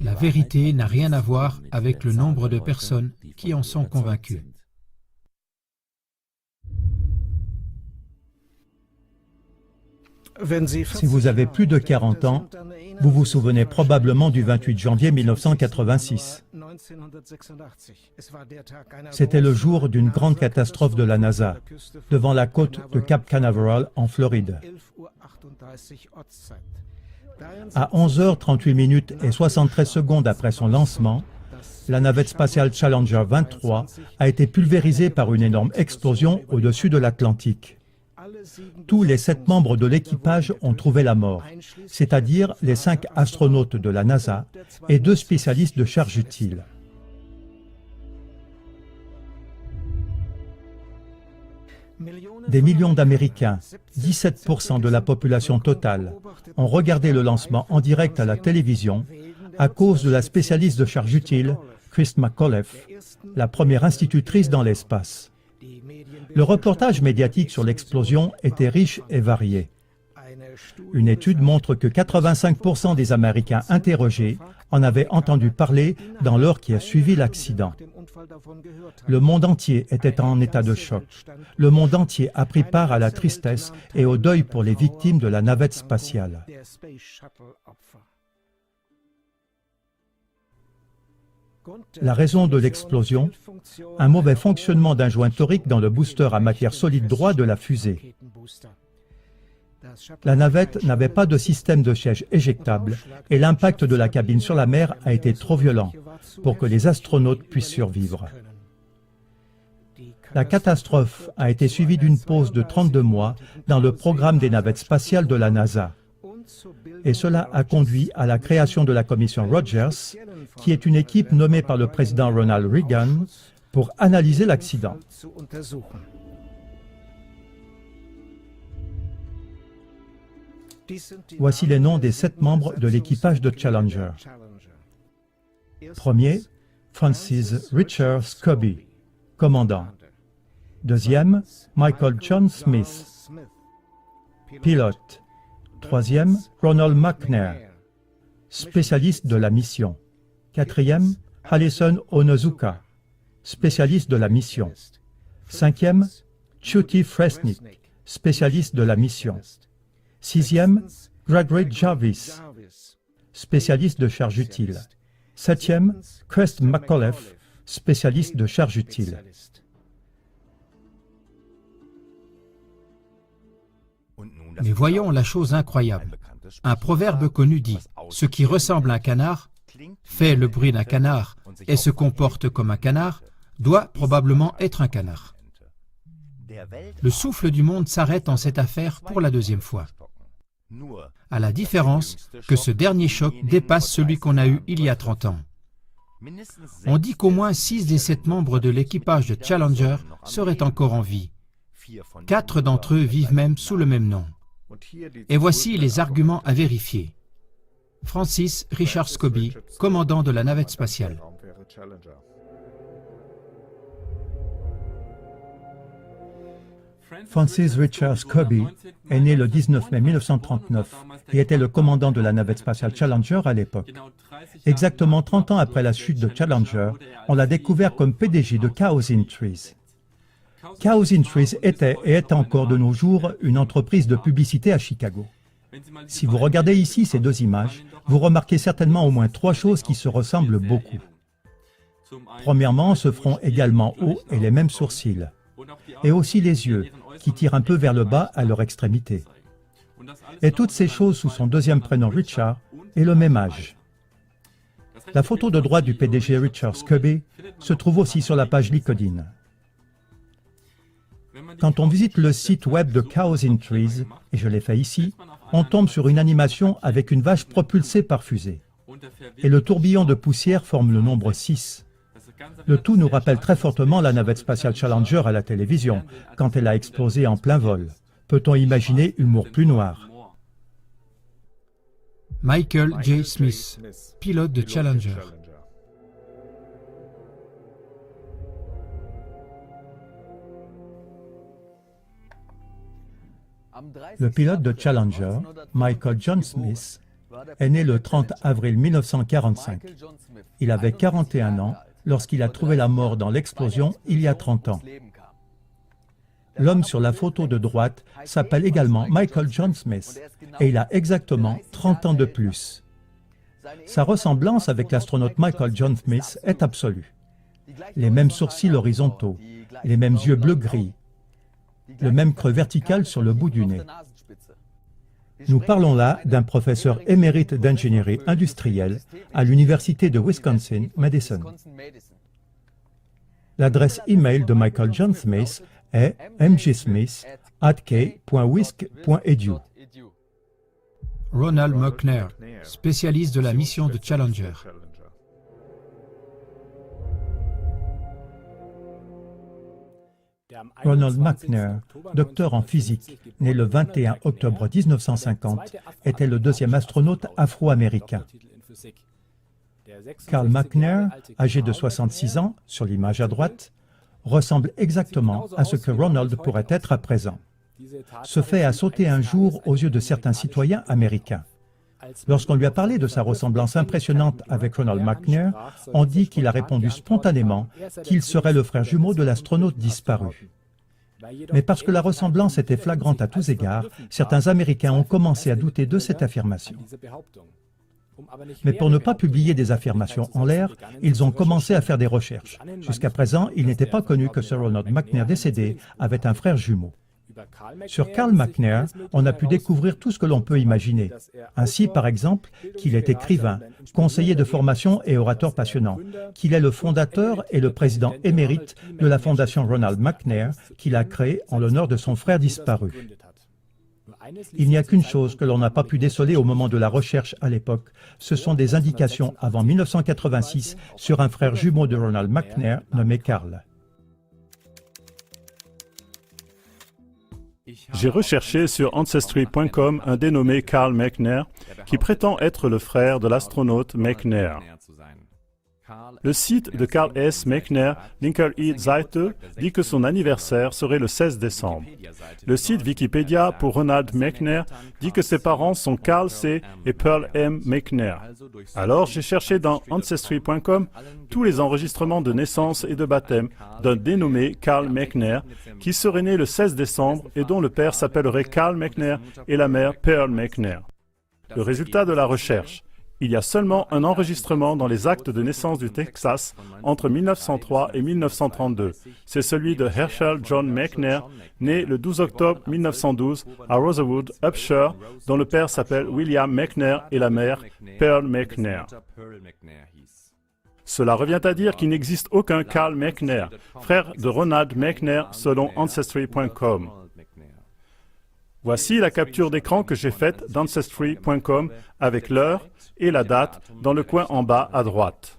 La vérité n'a rien à voir avec le nombre de personnes qui en sont convaincues. Si vous avez plus de 40 ans, vous vous souvenez probablement du 28 janvier 1986. C'était le jour d'une grande catastrophe de la NASA, devant la côte de Cap Canaveral en Floride. À 11h38 et 73 secondes après son lancement, la navette spatiale Challenger 23 a été pulvérisée par une énorme explosion au-dessus de l'Atlantique. Tous les 7 membres de l'équipage ont trouvé la mort, c'est-à-dire les 5 astronautes de la NASA et 2 spécialistes de charge utile. Des millions d'Américains, 17% de la population totale, ont regardé le lancement en direct à la télévision à cause de la spécialiste de charge utile, Christ McAuliffe, la première institutrice dans l'espace. Le reportage médiatique sur l'explosion était riche et varié. Une étude montre que 85% des Américains interrogés en avaient entendu parler dans l'heure qui a suivi l'accident. Le monde entier était en état de choc. Le monde entier a pris part à la tristesse et au deuil pour les victimes de la navette spatiale. La raison de l'explosion, un mauvais fonctionnement d'un joint torique dans le booster à matière solide droit de la fusée. La navette n'avait pas de système de siège éjectable et l'impact de la cabine sur la mer a été trop violent pour que les astronautes puissent survivre. La catastrophe a été suivie d'une pause de 32 mois dans le programme des navettes spatiales de la NASA. Et cela a conduit à la création de la commission Rogers, qui est une équipe nommée par le président Ronald Reagan pour analyser l'accident. Voici les noms des 7 membres de l'équipage de Challenger. Premier, Francis Richard Scobie, commandant. Deuxième, Michael John Smith, pilote. Troisième, Ronald McNair, spécialiste de la mission. Quatrième, Alison Onozuka, spécialiste de la mission. Cinquième, Chuty Fresnick, spécialiste de la mission. Sixième, Gregory Jarvis, spécialiste de charge utile. Septième, Christ McAuliffe, spécialiste de charge utile. Mais voyons la chose incroyable. Un proverbe connu dit « Ce qui ressemble à un canard, fait le bruit d'un canard et se comporte comme un canard, doit probablement être un canard. » Le souffle du monde s'arrête en cette affaire pour la 2e fois. À la différence que ce dernier choc dépasse celui qu'on a eu il y a 30 ans. On dit qu'au moins 6 des 7 membres de l'équipage de Challenger seraient encore en vie. 4 d'entre eux vivent même sous le même nom. Et voici les arguments à vérifier. Francis Richard Scobie, commandant de la navette spatiale. Francis Richard Scobie est né le 19 mai 1939 et était le commandant de la navette spatiale Challenger à l'époque. Exactement 30 ans après la chute de Challenger, on l'a découvert comme PDG de Cows in Trees. Cows in Trees était et est encore de nos jours une entreprise de publicité à Chicago. Si vous regardez ici ces 2 images, vous remarquez certainement au moins 3 choses qui se ressemblent beaucoup. Premièrement, ce front également haut et les mêmes sourcils. Et aussi les yeux, qui tirent un peu vers le bas à leur extrémité. Et toutes ces choses sous son 2e prénom Richard et le même âge. La photo de droite du PDG Richard Scobie se trouve aussi sur la page LinkedIn. Quand on visite le site web de Cows in Trees, et je l'ai fait ici, on tombe sur une animation avec une vache propulsée par fusée. Et le tourbillon de poussière forme le nombre 6. Le tout nous rappelle très fortement la navette spatiale Challenger à la télévision, quand elle a explosé en plein vol. Peut-on imaginer humour plus noir? Michael J. Smith, pilote de Challenger. Le pilote de Challenger, Michael John Smith, est né le 30 avril 1945. Il avait 41 ans lorsqu'il a trouvé la mort dans l'explosion il y a 30 ans. L'homme sur la photo de droite s'appelle également Michael John Smith et il a exactement 30 ans de plus. Sa ressemblance avec l'astronaute Michael John Smith est absolue. Les mêmes sourcils horizontaux, les mêmes yeux bleu-gris, le même creux vertical sur le bout du nez. Nous parlons là d'un professeur émérite d'ingénierie industrielle à l'Université de Wisconsin-Madison. L'adresse e-mail de Michael John Smith est mgsmith@k.wisc.edu. Ronald McNair, spécialiste de la mission de Challenger. Ronald McNair, docteur en physique, né le 21 octobre 1950, était le deuxième astronaute afro-américain. Carl McNair, âgé de 66 ans, sur l'image à droite, ressemble exactement à ce que Ronald pourrait être à présent. Ce fait a sauté un jour aux yeux de certains citoyens américains. Lorsqu'on lui a parlé de sa ressemblance impressionnante avec Ronald McNair, on dit qu'il a répondu spontanément qu'il serait le frère jumeau de l'astronaute disparu. Mais parce que la ressemblance était flagrante à tous égards, certains Américains ont commencé à douter de cette affirmation. Mais pour ne pas publier des affirmations en l'air, ils ont commencé à faire des recherches. Jusqu'à présent, il n'était pas connu que Sir Ronald McNair décédé avait un frère jumeau. Sur Carl McNair, on a pu découvrir tout ce que l'on peut imaginer. Ainsi, par exemple, qu'il est écrivain, conseiller de formation et orateur passionnant, qu'il est le fondateur et le président émérite de la fondation Ronald McNair qu'il a créée en l'honneur de son frère disparu. Il n'y a qu'une chose que l'on n'a pas pu déceler au moment de la recherche à l'époque, ce sont des indications avant 1986 sur un frère jumeau de Ronald McNair nommé Carl. J'ai recherché sur Ancestry.com un dénommé Carl McNair qui prétend être le frère de l'astronaute McNair. Le site de Carl S. McNair, Linker-Seite, dit que son anniversaire serait le 16 décembre. Le site Wikipédia pour Ronald McNair dit que ses parents sont Carl C. et Pearl M. McNair. Alors j'ai cherché dans Ancestry.com tous les enregistrements de naissance et de baptême d'un dénommé Carl McNair qui serait né le 16 décembre et dont le père s'appellerait Carl McNair et la mère Pearl McNair. Le résultat de la recherche. Il y a seulement un enregistrement dans les actes de naissance du Texas entre 1903 et 1932. C'est celui de Herschel John McNair, né le 12 octobre 1912 à Rosewood, Upshur, dont le père s'appelle William McNair et la mère Pearl McNair. Cela revient à dire qu'il n'existe aucun Carl McNair, frère de Ronald McNair selon Ancestry.com. Voici la capture d'écran que j'ai faite d'Ancestry.com avec l'heure et la date dans le coin en bas à droite.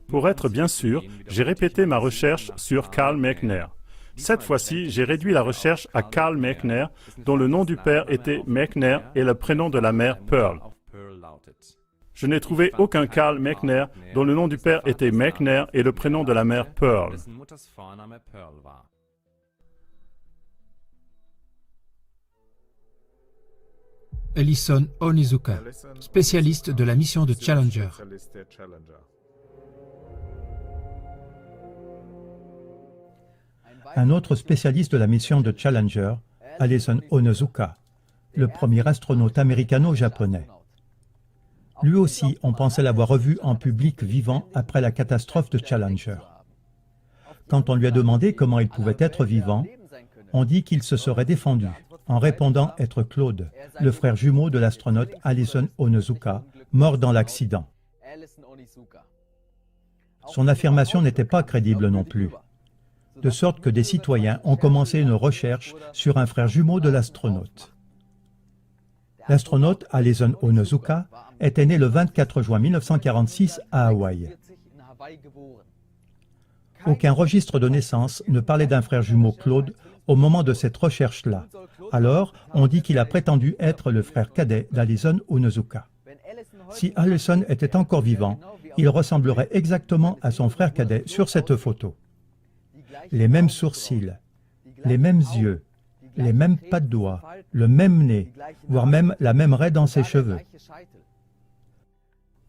Pour être bien sûr, j'ai répété ma recherche sur Carl McNair. Cette fois-ci, j'ai réduit la recherche à Carl McNair, dont le nom du père était McNair et le prénom de la mère Pearl. Je n'ai trouvé aucun Carl McNair dont le nom du père était McNair et le prénom de la mère Pearl. Ellison Onizuka, spécialiste de la mission de Challenger. Un autre spécialiste de la mission de Challenger, Ellison Onizuka, le premier astronaute américano-japonais. Lui aussi, on pensait l'avoir revu en public vivant après la catastrophe de Challenger. Quand on lui a demandé comment il pouvait être vivant, on dit qu'il se serait défendu en répondant être Claude, le frère jumeau de l'astronaute Ellison Onizuka, mort dans l'accident. Son affirmation n'était pas crédible non plus, de sorte que des citoyens ont commencé une recherche sur un frère jumeau de l'astronaute. L'astronaute Ellison Onizuka était né le 24 juin 1946 à Hawaï. Aucun registre de naissance ne parlait d'un frère jumeau Claude au moment de cette recherche-là. Alors, on dit qu'il a prétendu être le frère cadet d'Ellison Onizuka. Si Ellison était encore vivant, il ressemblerait exactement à son frère cadet sur cette photo. Les mêmes sourcils, les mêmes yeux, les mêmes pas de doigts, le même nez, voire même la même raie dans ses cheveux.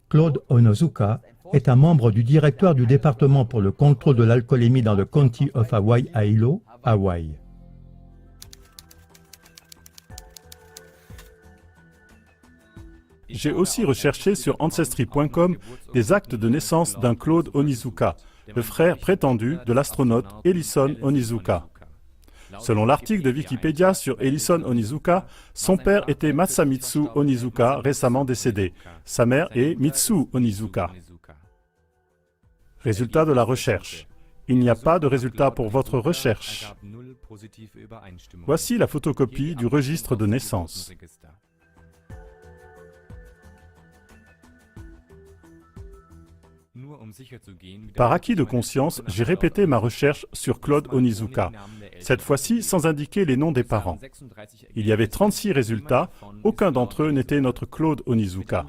Claude Onozuka est un membre du directoire du département pour le contrôle de l'alcoolémie dans le County of Hawaii à Hilo, Hawaï. J'ai aussi recherché sur Ancestry.com des actes de naissance d'un Claude Onizuka, le frère prétendu de l'astronaute Ellison Onizuka. Selon l'article de Wikipédia sur Ellison Onizuka, son père était Masamitsu Onizuka, récemment décédé. Sa mère est Mitsu Onizuka. Résultat de la recherche. Il n'y a pas de résultat pour votre recherche. Voici la photocopie du registre de naissance. Par acquis de conscience, j'ai répété ma recherche sur Claude Onizuka, cette fois-ci sans indiquer les noms des parents. Il y avait 36 résultats, aucun d'entre eux n'était notre Claude Onizuka.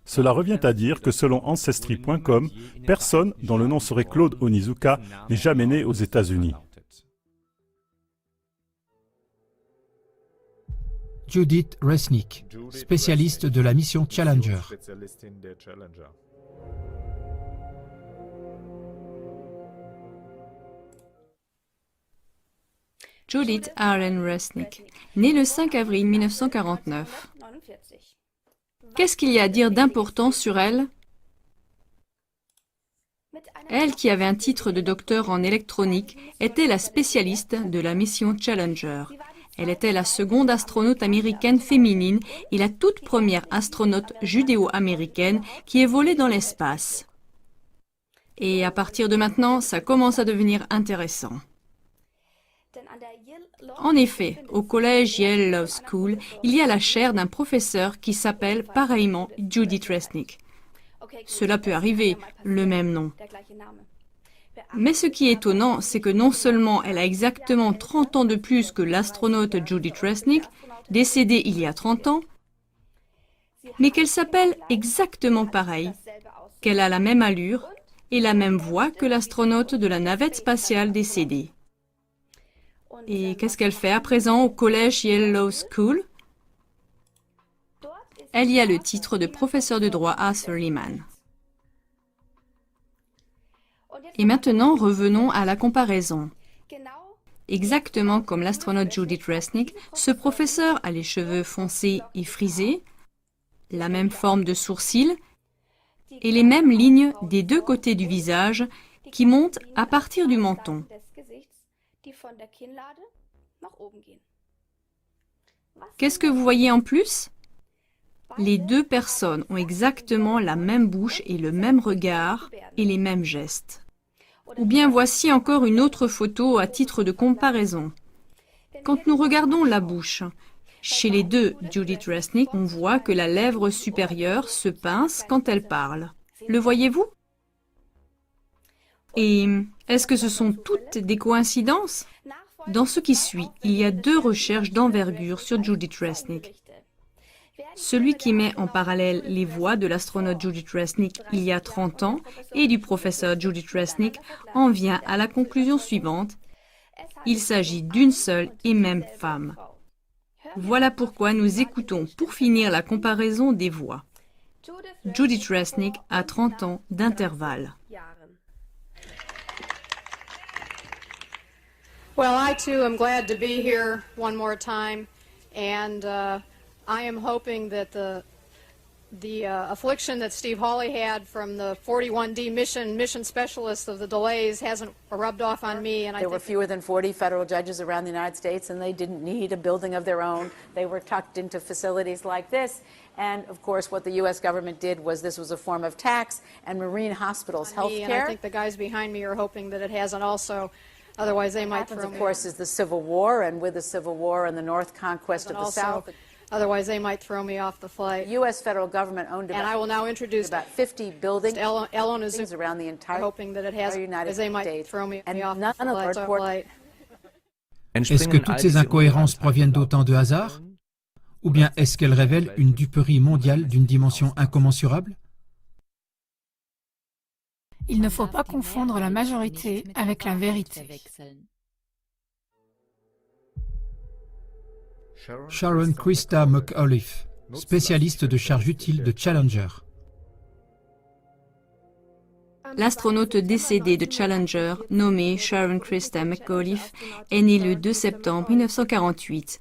Cela revient à dire que selon Ancestry.com, personne dont le nom serait Claude Onizuka n'est jamais né aux États-Unis. Judith Resnick, spécialiste de la mission Challenger. Judith Arlen Resnick, née le 5 avril 1949. Qu'est-ce qu'il y a à dire d'important sur elle? Elle, qui avait un titre de docteur en électronique, était la spécialiste de la mission Challenger. Elle était la seconde astronaute américaine féminine et la toute première astronaute judéo-américaine qui ait volé dans l'espace. Et à partir de maintenant, ça commence à devenir intéressant. En effet, au collège Yale Law School, il y a la chaire d'un professeur qui s'appelle pareillement Judith Resnick. Cela peut arriver, le même nom. Mais ce qui est étonnant, c'est que non seulement elle a exactement 30 ans de plus que l'astronaute Judith Resnick, décédée il y a 30 ans, mais qu'elle s'appelle exactement pareil, qu'elle a la même allure et la même voix que l'astronaute de la navette spatiale décédée. Et qu'est-ce qu'elle fait à présent au collège Yale Law School? Elle y a le titre de professeur de droit à Suleiman. Et maintenant, revenons à la comparaison. Exactement comme l'astronaute Judith Resnick, ce professeur a les cheveux foncés et frisés, la même forme de sourcils et les mêmes lignes des deux côtés du visage qui montent à partir du menton. Qu'est-ce que vous voyez en plus? Les deux personnes ont exactement la même bouche et le même regard et les mêmes gestes. Ou bien voici encore une autre photo à titre de comparaison. Quand nous regardons la bouche, chez les deux Judith Resnick, on voit que la lèvre supérieure se pince quand elle parle. Le voyez-vous? Et est-ce que ce sont toutes des coïncidences? Dans ce qui suit, il y a deux recherches d'envergure sur Judith Resnick. Celui qui met en parallèle les voix de l'astronaute Judith Resnick il y a 30 ans et du professeur Judith Resnick en vient à la conclusion suivante. Il s'agit d'une seule et même femme. Voilà pourquoi nous écoutons pour finir la comparaison des voix. Judith Resnick a 30 ans d'intervalle. Well, I too am glad to be here one more time, and I am hoping that the affliction that Steve Hawley had from the 41D mission specialist of the delays hasn't rubbed off on me. And there were fewer than 40 federal judges around the United States, and they didn't need a building of their own. They were tucked into facilities like this. And of course, what the U.S. government did was this was a form of tax, and Marine Hospitals health care. And I think the guys behind me are hoping that it hasn't also. Otherwise, they might throw me. Of course, is the Civil War, and with the Civil War and the North conquest of the South. Otherwise, they might throw me off the flight. The U.S. federal government owned and I will now introduce about 50 buildings around the entire hoping that it has, United they might States. Throw me And off none the of the flight. Est-ce que toutes ces incohérences proviennent d'autant de hasard? Ou bien est-ce qu'elles révèlent une duperie mondiale d'une dimension incommensurable? Il ne faut pas confondre la majorité avec la vérité. Sharon Christa McAuliffe, spécialiste de charges utiles de Challenger. L'astronaute décédée de Challenger, nommée Sharon Christa McAuliffe, est née le 2 septembre 1948.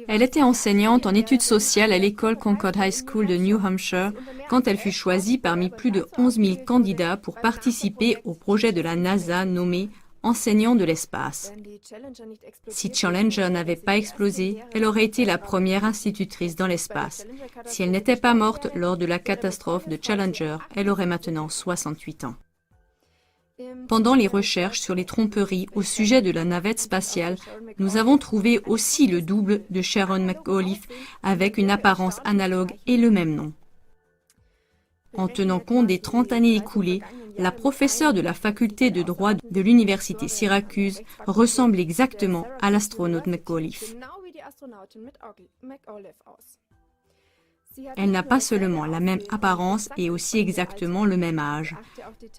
Elle était enseignante en études sociales à l'école Concord High School de New Hampshire quand elle fut choisie parmi plus de 11 000 candidats pour participer au projet de la NASA nommé Enseignant de l'espace. Si Challenger n'avait pas explosé, elle aurait été la première institutrice dans l'espace. Si elle n'était pas morte lors de la catastrophe de Challenger, elle aurait maintenant 68 ans. Pendant les recherches sur les tromperies au sujet de la navette spatiale, nous avons trouvé aussi le double de Sharon McAuliffe avec une apparence analogue et le même nom. En tenant compte des 30 années écoulées, la professeure de la faculté de droit de l'université Syracuse ressemble exactement à l'astronaute McAuliffe. Elle n'a pas seulement la même apparence et aussi exactement le même âge.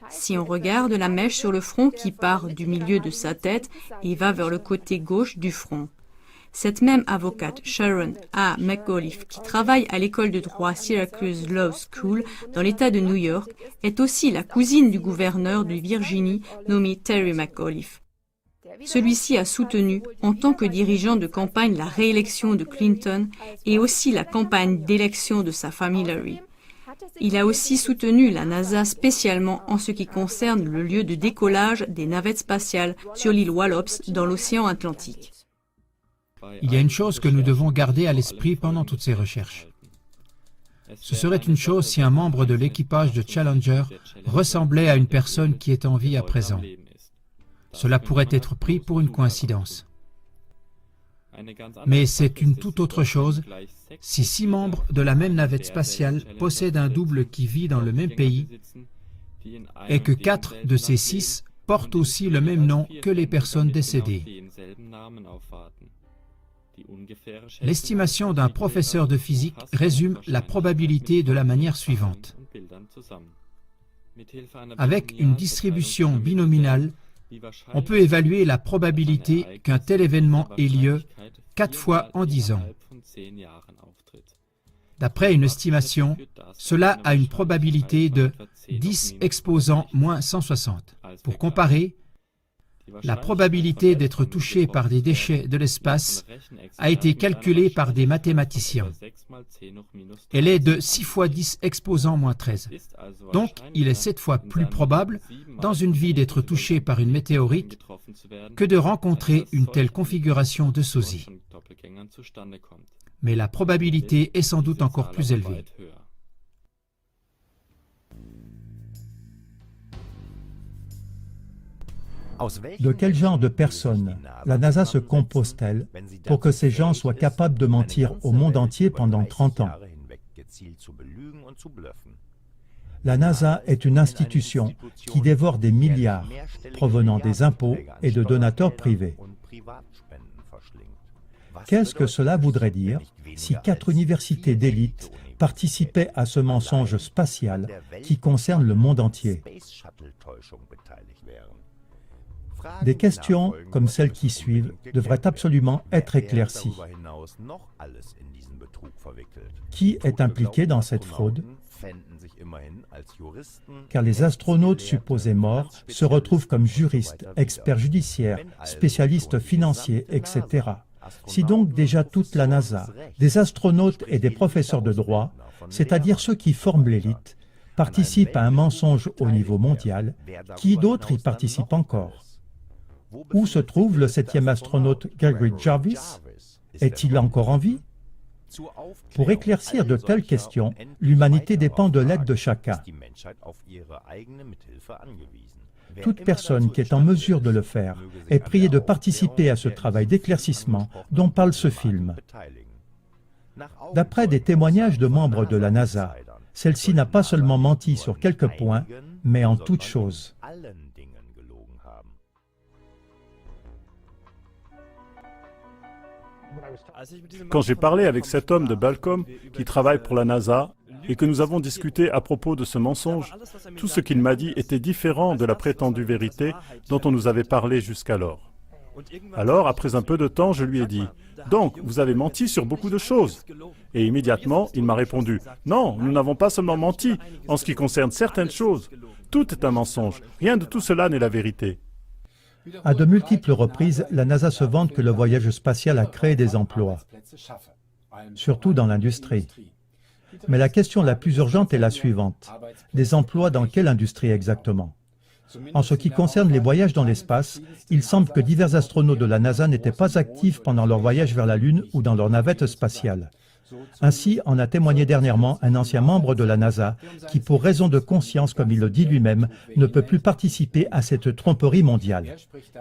Si on regarde la mèche sur le front qui part du milieu de sa tête et va vers le côté gauche du front. Cette même avocate, Sharon A. McAuliffe, qui travaille à l'école de droit Syracuse Law School dans l'État de New York, est aussi la cousine du gouverneur de Virginie nommé Terry McAuliffe. Celui-ci a soutenu, en tant que dirigeant de campagne, la réélection de Clinton et aussi la campagne d'élection de sa femme Hillary. Il a aussi soutenu la NASA spécialement en ce qui concerne le lieu de décollage des navettes spatiales sur l'île Wallops dans l'océan Atlantique. Il y a une chose que nous devons garder à l'esprit pendant toutes ces recherches. Ce serait une chose si un membre de l'équipage de Challenger ressemblait à une personne qui est en vie à présent. Cela pourrait être pris pour une coïncidence. Mais c'est une toute autre chose si 6 membres de la même navette spatiale possèdent un double qui vit dans le même pays et que 4 de ces 6 portent aussi le même nom que les personnes décédées. L'estimation d'un professeur de physique résume la probabilité de la manière suivante. Avec une distribution binominale, on peut évaluer la probabilité qu'un tel événement ait lieu 4 fois en 10 ans. D'après une estimation, cela a une probabilité de 10 exposant moins 160. Pour comparer, la probabilité d'être touché par des déchets de l'espace a été calculée par des mathématiciens. Elle est de 6 fois 10 exposant moins 13. Donc, il est 7 fois plus probable, dans une vie, d'être touché par une météorite que de rencontrer une telle configuration de sosie. Mais la probabilité est sans doute encore plus élevée. De quel genre de personnes la NASA se compose-t-elle pour que ces gens soient capables de mentir au monde entier pendant 30 ans? La NASA est une institution qui dévore des milliards provenant des impôts et de donateurs privés. Qu'est-ce que cela voudrait dire si 4 universités d'élite participaient à ce mensonge spatial qui concerne le monde entier? Des questions comme celles qui suivent devraient absolument être éclaircies. Qui est impliqué dans cette fraude? Car les astronautes supposés morts se retrouvent comme juristes, experts judiciaires, spécialistes financiers, etc. Si donc déjà toute la NASA, des astronautes et des professeurs de droit, c'est-à-dire ceux qui forment l'élite, participent à un mensonge au niveau mondial, qui d'autre y participe encore? Où se trouve le 7e astronaute Gregory Jarvis? Est-il encore en vie? Pour éclaircir de telles questions, l'humanité dépend de l'aide de chacun. Toute personne qui est en mesure de le faire est priée de participer à ce travail d'éclaircissement dont parle ce film. D'après des témoignages de membres de la NASA, celle-ci n'a pas seulement menti sur quelques points, mais en toutes choses. Quand j'ai parlé avec cet homme de Balcom qui travaille pour la NASA et que nous avons discuté à propos de ce mensonge, tout ce qu'il m'a dit était différent de la prétendue vérité dont on nous avait parlé jusqu'alors. Alors, après un peu de temps, je lui ai dit, « Donc, vous avez menti sur beaucoup de choses. » Et immédiatement, il m'a répondu, « Non, nous n'avons pas seulement menti en ce qui concerne certaines choses. Tout est un mensonge. Rien de tout cela n'est la vérité. » À de multiples reprises, la NASA se vante que le voyage spatial a créé des emplois, surtout dans l'industrie. Mais la question la plus urgente est la suivante. Des emplois dans quelle industrie exactement? En ce qui concerne les voyages dans l'espace, il semble que divers astronautes de la NASA n'étaient pas actifs pendant leur voyage vers la Lune ou dans leur navette spatiale. Ainsi en a témoigné dernièrement un ancien membre de la NASA qui, pour raison de conscience, comme il le dit lui-même, ne peut plus participer à cette tromperie mondiale.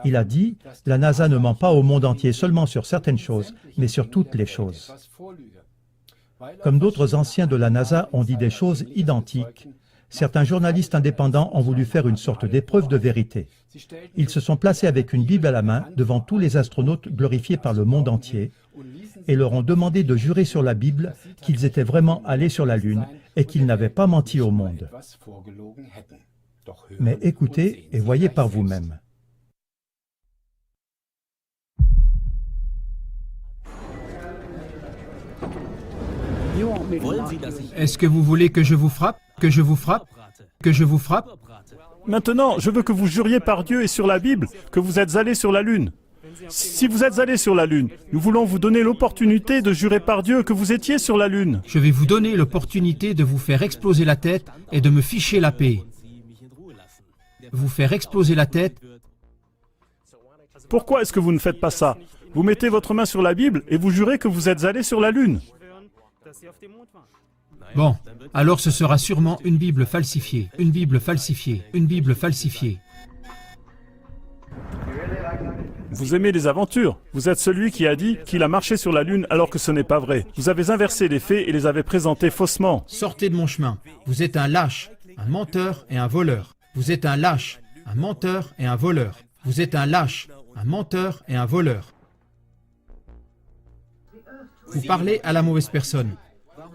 Il a dit « La NASA ne ment pas au monde entier seulement sur certaines choses, mais sur toutes les choses. » Comme d'autres anciens de la NASA ont dit des choses identiques, certains journalistes indépendants ont voulu faire une sorte d'épreuve de vérité. Ils se sont placés avec une Bible à la main devant tous les astronautes glorifiés par le monde entier et leur ont demandé de jurer sur la Bible qu'ils étaient vraiment allés sur la Lune et qu'ils n'avaient pas menti au monde. Mais écoutez et voyez par vous-même. Est-ce que vous voulez que je vous frappe? Que je vous frappe? Que je vous frappe? Maintenant, je veux que vous juriez par Dieu et sur la Bible que vous êtes allés sur la Lune. Si vous êtes allés sur la Lune, nous voulons vous donner l'opportunité de jurer par Dieu que vous étiez sur la Lune. Je vais vous donner l'opportunité de vous faire exploser la tête et de me ficher la paix. Vous faire exploser la tête. Pourquoi est-ce que vous ne faites pas ça? Vous mettez votre main sur la Bible et vous jurez que vous êtes allés sur la Lune. Bon, alors ce sera sûrement une Bible falsifiée, une Bible falsifiée, une Bible falsifiée. Vous aimez les aventures. Vous êtes celui qui a dit qu'il a marché sur la Lune alors que ce n'est pas vrai. Vous avez inversé les faits et les avez présentés faussement. Sortez de mon chemin. Vous êtes un lâche, un menteur et un voleur. Vous êtes un lâche, un menteur et un voleur. Vous êtes un lâche, un menteur et un voleur. Vous parlez à la mauvaise personne.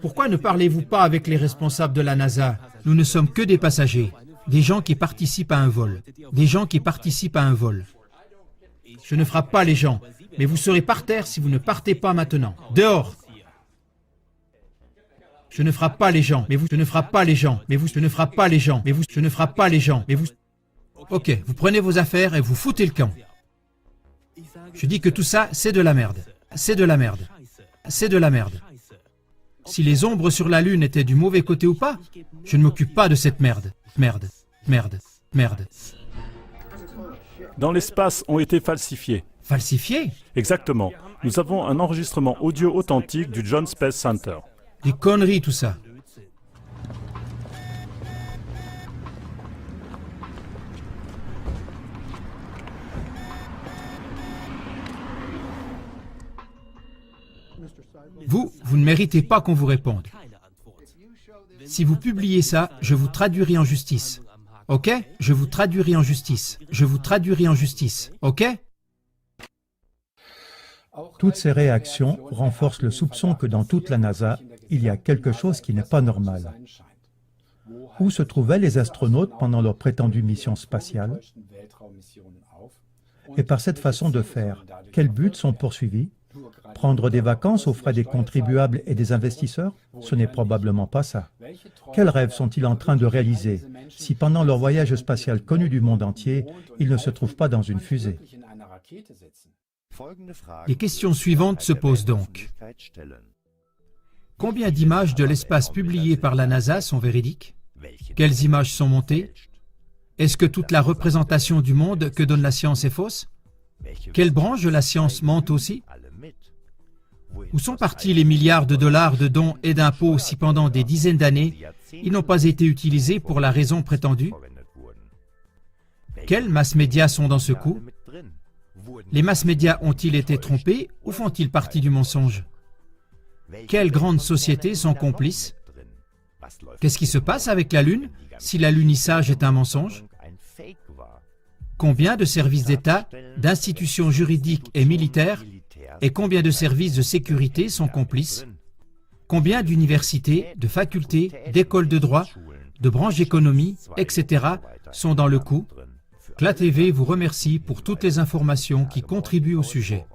Pourquoi ne parlez-vous pas avec les responsables de la NASA? Nous ne sommes que des passagers, des gens qui participent à un vol, des gens qui participent à un vol. Je ne frappe pas les gens, mais vous serez par terre si vous ne partez pas maintenant. Dehors! Je ne frappe pas les gens, mais vous, je ne frappe pas les gens, mais vous, je ne frappe pas les gens, mais vous, je ne frappe pas les gens, mais vous... Ok, vous prenez vos affaires et vous foutez le camp. Je dis que tout ça, c'est de la merde. C'est de la merde. C'est de la merde. Si les ombres sur la Lune étaient du mauvais côté ou pas, je ne m'occupe pas de cette merde. Merde, merde, merde. Dans l'espace ont été falsifiés. Falsifiés? Exactement. Nous avons un enregistrement audio authentique du Joint Space Center. Des conneries tout ça. Vous ne méritez pas qu'on vous réponde. Si vous publiez ça, je vous traduirai en justice. Ok? Je vous traduirai en justice. Je vous traduirai en justice. Ok? Toutes ces réactions renforcent le soupçon que dans toute la NASA, il y a quelque chose qui n'est pas normal. Où se trouvaient les astronautes pendant leur prétendue mission spatiale? Et par cette façon de faire, quels buts sont poursuivis? Prendre des vacances aux frais des contribuables et des investisseurs? Ce n'est probablement pas ça. Quels rêves sont-ils en train de réaliser si pendant leur voyage spatial connu du monde entier, ils ne se trouvent pas dans une fusée? Les questions suivantes se posent donc. Combien d'images de l'espace publiées par la NASA sont véridiques? Quelles images sont montées? Est-ce que toute la représentation du monde que donne la science est fausse? Quelle branche de la science ment aussi? Où sont partis les milliards de dollars de dons et d'impôts si pendant des dizaines d'années, ils n'ont pas été utilisés pour la raison prétendue? Quels mass-médias sont dans ce coup? Les mass-médias ont-ils été trompés ou font-ils partie du mensonge? Quelles grandes sociétés sont complices? Qu'est-ce qui se passe avec la Lune si l'alunissage est un mensonge? Combien de services d'État, d'institutions juridiques et militaires et combien de services de sécurité sont complices? Combien d'universités, de facultés, d'écoles de droit, de branches d'économie, etc. sont dans le coup? CLA TV vous remercie pour toutes les informations qui contribuent au sujet.